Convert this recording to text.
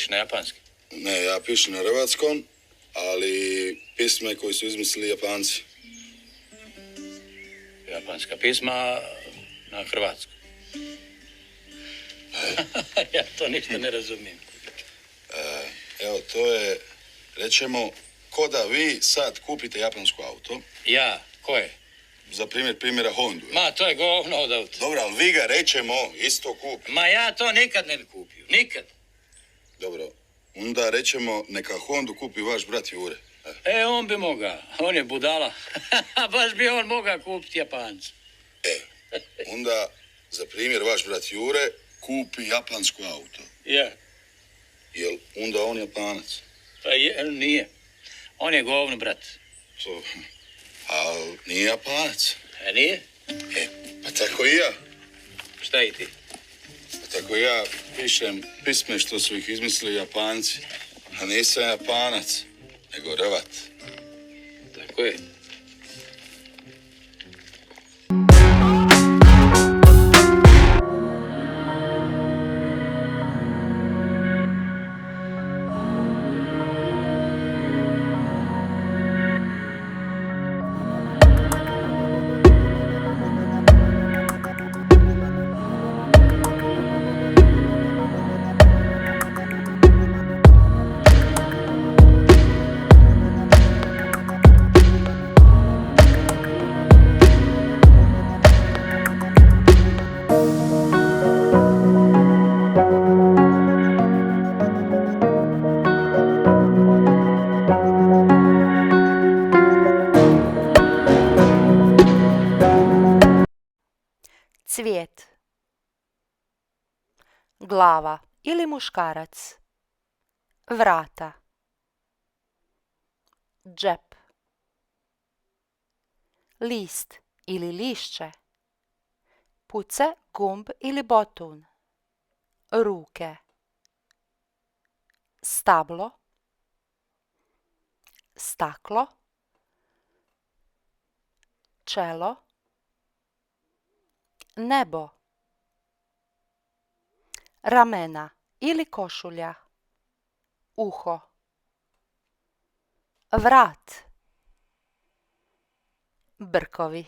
piše na japanski? Ne, ja pišem na hrvatskom, ali pisme koji su izmislili Japanci. Japanska pisma na hrvatskom. Ja to ništa ne razumijem. Evo, to je, rećemo, ko da vi sad kupite japansko auto. Ja? Ko je? Za primjera Hondu. Ma, to je govno od auta. Dobro, ali vi ga, rećemo, isto kupite. Ma ja to nikad ne bi kupio. Nikad. Dobro, onda rećemo, neka Hondu kupi vaš brat Jure. On bi mogao. On je budala. Baš bi on mogao kupiti Japanca. Onda, za primjer, vaš brat Jure kupi japansko auto. Ja. Jel onda on Japanac? Pa nije. On je govno, brat. Ali nije Japanac. Nije? Pa tako i ja. Šta i ti? Pa tako i ja pišem pisme što su ih izmislili Japanci. A nisam Japanac, nego Hrvat. Tako je. Cvijet. Glava ili muškarac. Vrata. Džep. List ili lišće. Puce, gumb ili botun. Ruke. Stablo. Staklo. Čelo. Nebo. Ramena ili košulja. Uho. Vrat. Brkovi.